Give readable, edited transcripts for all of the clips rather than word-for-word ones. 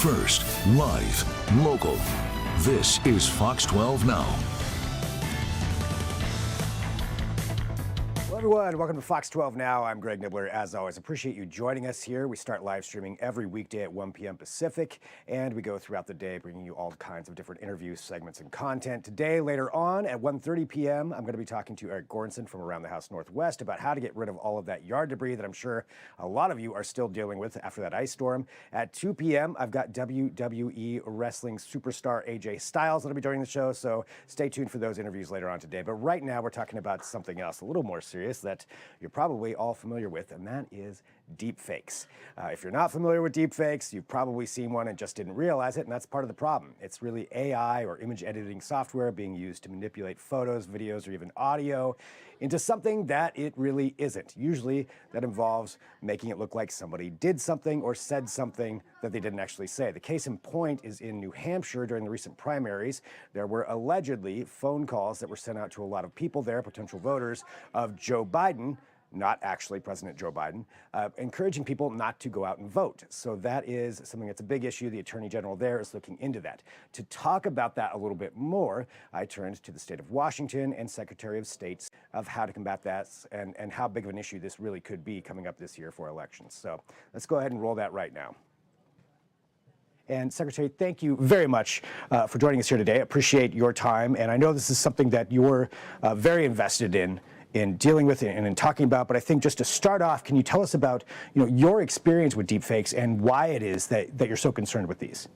First, live, local. This is Fox 12 Now. Hello everyone, welcome to Fox 12 Now. I'm Greg Nibbler. As always, appreciate you joining us here. We start live streaming every weekday at 1 p.m. Pacific, and we go throughout the day bringing you all kinds of different interviews, segments, and content. Today, later on at 1:30 p.m., I'm going to be talking to Eric Goranson from Around the House Northwest about how to get rid of all of that yard debris that I'm sure a lot of you are still dealing with after that ice storm. At 2 p.m., I've got WWE wrestling superstar AJ Styles that'll be joining the show, so stay tuned for those interviews later on today. But right now, we're talking about something else, a little more serious, that you're probably all familiar with, and that is deepfakes. If you're not familiar with deepfakes, you've probably seen one and just didn't realize it, and that's part of the problem. It's really AI or image editing software being used to manipulate photos, videos, or even audio into something that it really isn't. Usually that involves making it look like somebody did something or said something that they didn't actually say. The case in point is in New Hampshire during the recent primaries. There were allegedly phone calls that were sent out to a lot of people there, potential voters, of Joe Biden, not actually President Joe Biden, encouraging people not to go out and vote. So that is something that's a big issue. The Attorney General there is looking into that. To talk about that a little bit more, I turned to the state of Washington and Secretary of State of how to combat that and how big of an issue this really could be coming up this year for elections. So let's go ahead and roll that right now. And Secretary, thank you very much for joining us here today. I appreciate your time, and I know this is something that you're very invested in dealing with and in talking about. But I think just to start off, can you tell us about your experience with deepfakes and why it is that you're so concerned with these?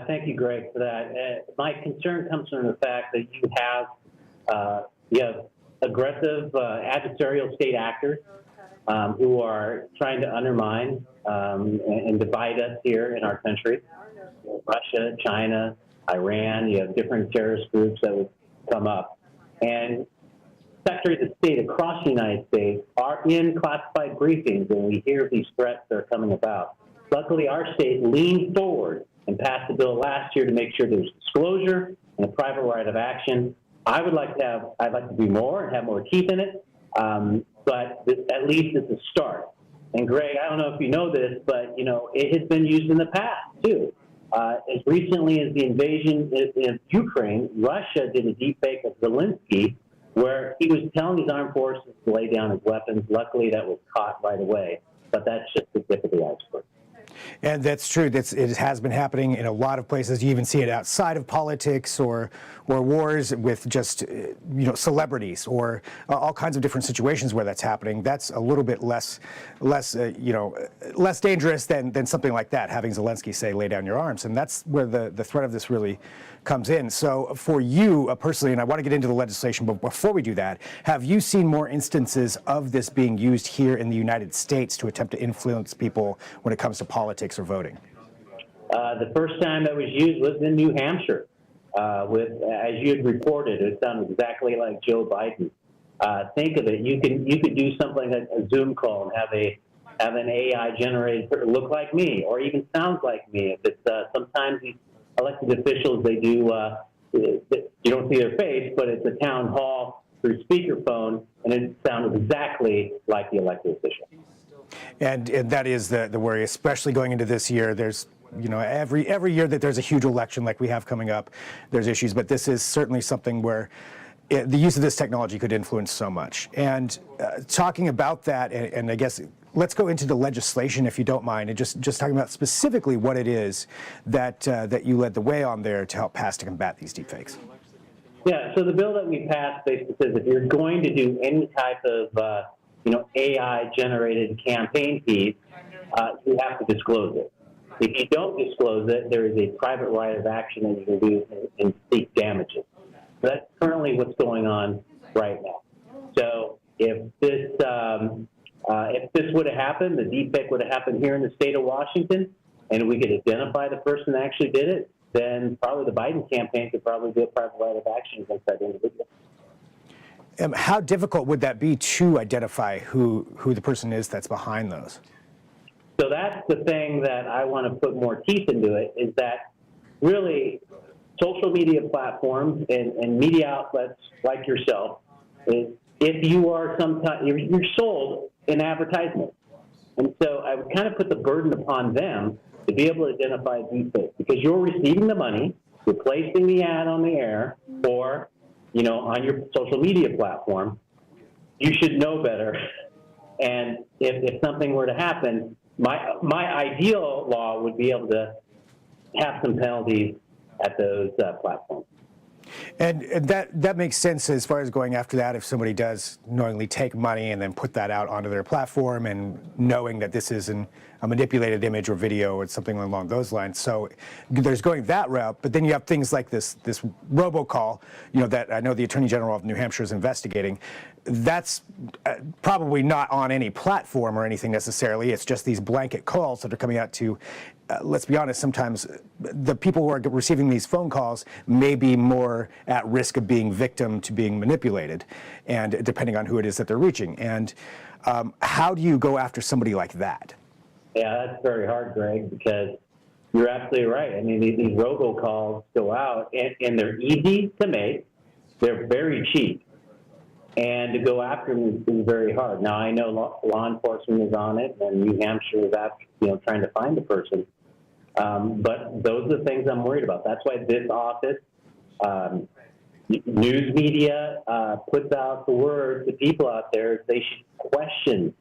Thank you, Greg, for that. My concern comes from the fact that you have aggressive adversarial state actors who are trying to undermine and divide us here in our country. Russia, China, Iran, you have different terrorist groups that would come up. And Secretaries of State across the United States are in classified briefings when we hear these threats that are coming about. Luckily, our state leaned forward and passed a bill last year to make sure there's disclosure and a private right of action. I'd like to do more and have more teeth in it, but at least it's a start. And Greg, I don't know if you know this, but it has been used in the past too. As recently as the invasion in Ukraine, Russia did a deepfake of Zelensky, where he was telling his armed forces to lay down his weapons. Luckily, that was caught right away. But that's just the tip of the iceberg. And that's true. It has been happening in a lot of places. You even see it outside of politics or wars with just celebrities or all kinds of different situations where that's happening. That's a little bit less dangerous than something like that, having Zelensky say, lay down your arms. And that's where the threat of this really comes in. So for you personally, and I want to get into the legislation, but before we do that, have you seen more instances of this being used here in the United States to attempt to influence people when it comes to politics or voting? The first time that was used was in New Hampshire. As you had reported, it sounded exactly like Joe Biden. Think of it. You could do something like a Zoom call and have an AI generated look like me or even sounds like me. If it's sometimes these elected officials, they do, you don't see their face, but it's a town hall through speakerphone, and it sounds exactly like the elected official. And that is the worry, especially going into this year. There's, every year that there's a huge election like we have coming up, there's issues, but this is certainly something where the use of this technology could influence so much. And talking about that, and I guess let's go into the legislation, if you don't mind, and just talking about specifically what it is that you led the way on there to help pass to combat these deepfakes. Yeah, so the bill that we passed basically says if you're going to do any type of AI-generated campaign piece, you have to disclose it. If you don't disclose it, there is a private right of action that you can do and seek damages. So that's currently what's going on right now. So if this would have happened, the deepfake would have happened here in the state of Washington, and we could identify the person that actually did it, then probably the Biden campaign could probably do a private right of action against that individual. How difficult would that be to identify who the person is that's behind those? So that's the thing that I want to put more teeth into it, is that really social media platforms and media outlets like yourself, if you are you're sold an advertisement. And so I would kind of put the burden upon them to be able to identify deepfake, because you're receiving the money, you're placing the ad on the air, or, on your social media platform. You should know better. And if something were to happen, my ideal law would be able to have some penalties at those platforms. And that makes sense as far as going after that if somebody does knowingly take money and then put that out onto their platform and knowing that this is a manipulated image or video or something along those lines. So there's going that route, but then you have things like this robocall, that I know the Attorney General of New Hampshire is investigating. That's probably not on any platform or anything necessarily. It's just these blanket calls that are coming out to, let's be honest, sometimes the people who are receiving these phone calls may be more at risk of being victim to being manipulated, and depending on who it is that they're reaching. And how do you go after somebody like that? Yeah, that's very hard, Greg, because you're absolutely right. I mean, these robocalls go out, and they're easy to make. They're very cheap. And to go after them is very hard. Now, I know law enforcement is on it, and New Hampshire is trying to find the person. But those are the things I'm worried about. That's why this office, news media, puts out the word to people out there. They should question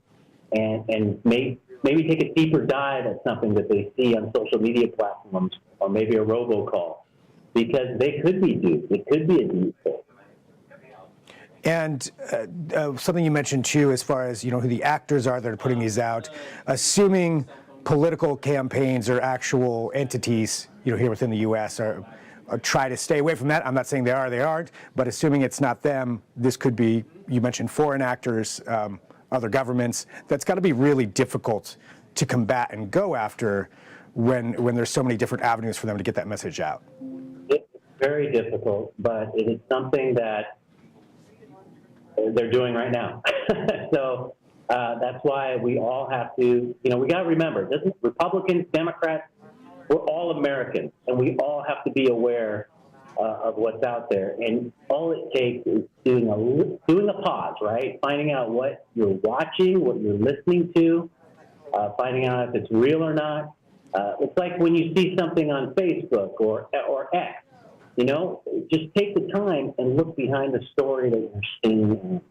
and maybe take a deeper dive at something that they see on social media platforms, or maybe a robocall, because they could be duped. It could be a deepfake. And something you mentioned too, as far as who the actors are that are putting these out, assuming political campaigns or actual entities, here within the U.S. are try to stay away from that. I'm not saying they are, they aren't, but assuming it's not them, this could be. You mentioned foreign actors, other governments. That's got to be really difficult to combat and go after when there's so many different avenues for them to get that message out. It's very difficult, but it is something that they're doing right now. So that's why we all have to, we got to remember, Republicans, Democrats, we're all Americans, and we all have to be aware of what's out there. And all it takes is doing a pause, right? Finding out what you're watching, what you're listening to, finding out if it's real or not. It's like when you see something on Facebook or X. Just take the time and look behind the story that you're seeing.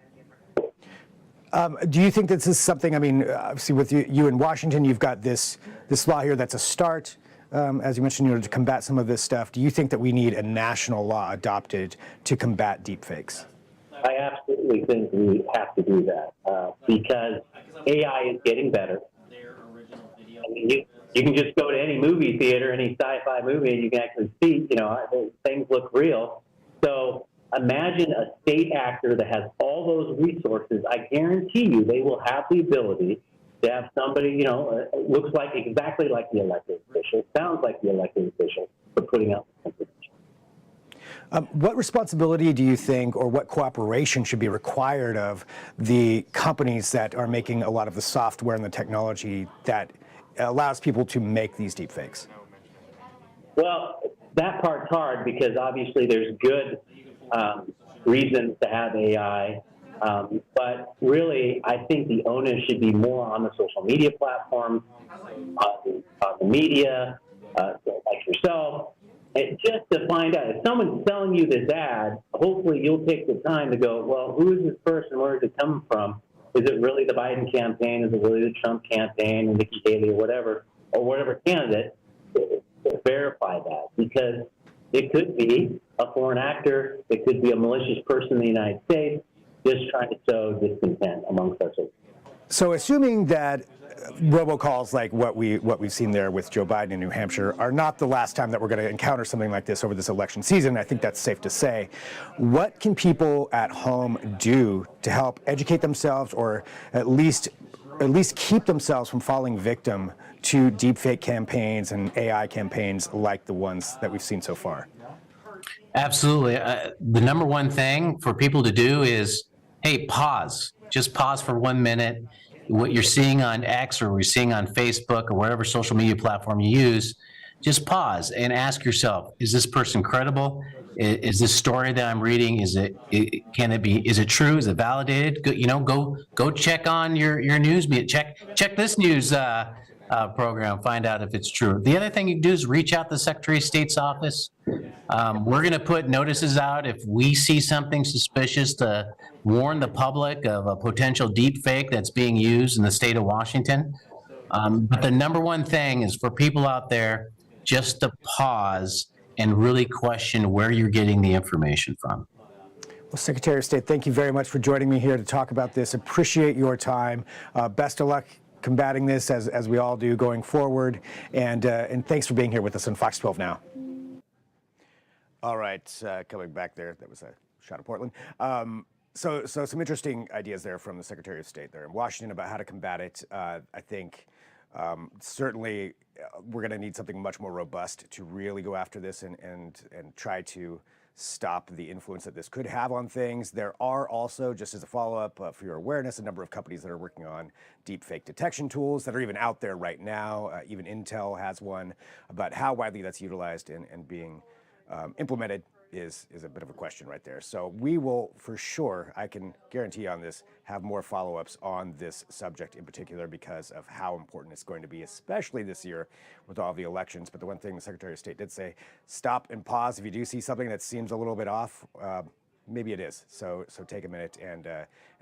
Do you think this is something, obviously with you in Washington, you've got this law here that's a start, as you mentioned, to combat some of this stuff. Do you think that we need a national law adopted to combat deepfakes? I absolutely think we have to do that because AI is getting better. You can just go to any movie theater, any sci-fi movie, and you can actually see, things look real. So imagine a state actor that has all those resources. I guarantee you they will have the ability to have somebody, looks like exactly like the elected official, sounds like the elected official, for putting out the information. What responsibility do you think, or what cooperation should be required of the companies that are making a lot of the software and the technology that allows people to make these deepfakes? Well, that part's hard because obviously there's good reasons to have AI, but really I think the onus should be more on the social media platforms, the media, like yourself, and just to find out if someone's selling you this ad. Hopefully you'll take the time to go, well, who is this person? Where is it coming from? Is it really the Biden campaign? Is it really the Trump campaign, or Nikki Haley, or whatever candidate? Verify that, because it could be a foreign actor, it could be a malicious person in the United States just trying to sow discontent amongst us. So assuming that robocalls like what we've seen there with Joe Biden in New Hampshire are not the last time that we're going to encounter something like this over this election season, I think that's safe to say. What can people at home do to help educate themselves, or at least keep themselves from falling victim to deepfake campaigns and AI campaigns like the ones that we've seen so far? Absolutely. The number one thing for people to do is, hey, pause. Just pause for 1 minute. What you're seeing on X or what you're seeing on Facebook or whatever social media platform you use, just pause and ask yourself, is this person credible? Is this story that I'm reading, is it true? Is it validated? Go check on your news media. Check this news program, find out if it's true. The other thing you can do is reach out to the Secretary of State's office. We're going to put notices out if we see something suspicious to warn the public of a potential deep fake that's being used in the state of Washington. But the number one thing is for people out there just to pause and really question where you're getting the information from. Well, Secretary of State, thank you very much for joining me here to talk about this. Appreciate your time. Best of luck combating this as we all do going forward. And thanks for being here with us on Fox 12 Now. All right, coming back there, that was a shot of Portland. So some interesting ideas there from the Secretary of State there in Washington about how to combat it. I think certainly we're going to need something much more robust to really go after this and try to stop the influence that this could have on things. There are also, just as a follow-up for your awareness, a number of companies that are working on deepfake detection tools that are even out there right now. Even Intel has one. About how widely that's utilized and being implemented is a bit of a question right there. So we will, for sure, I can guarantee on this, have more follow-ups on this subject in particular because of how important it's going to be, especially this year with all the elections. But the one thing the Secretary of State did say, stop and pause if you do see something that seems a little bit off. Maybe it is. So take a minute and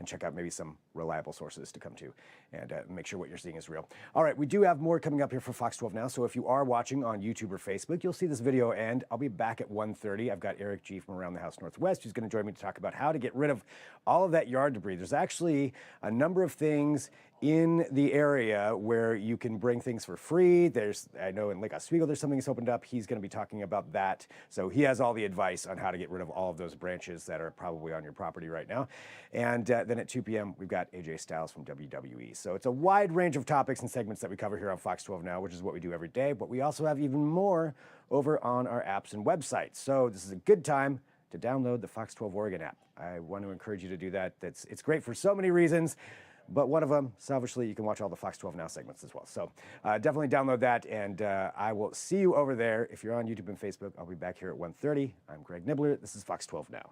check out maybe some reliable sources to come to and make sure what you're seeing is real. All right, we do have more coming up here for Fox 12 Now. So if you are watching on YouTube or Facebook, you'll see this video end. I'll be back at 1:30. I've got Eric G. from Around the House Northwest who's going to join me to talk about how to get rid of all of that yard debris. There's actually a number of things in the area where you can bring things for free. I know in Lake Oswego there's something that's opened up. He's going to be talking about that. So he has all the advice on how to get rid of all of those branches that are probably on your property right now. And then at 2 p.m. we've got AJ Styles from WWE. So it's a wide range of topics and segments that we cover here on Fox 12 Now, which is what we do every day. But we also have even more over on our apps and websites. So this is a good time to download the Fox 12 Oregon app. I want to encourage you to do that. It's great for so many reasons. But one of them, selfishly, you can watch all the Fox 12 Now segments as well. So definitely download that, and I will see you over there. If you're on YouTube and Facebook, I'll be back here at 1:30. I'm Greg Nibbler. This is Fox 12 Now.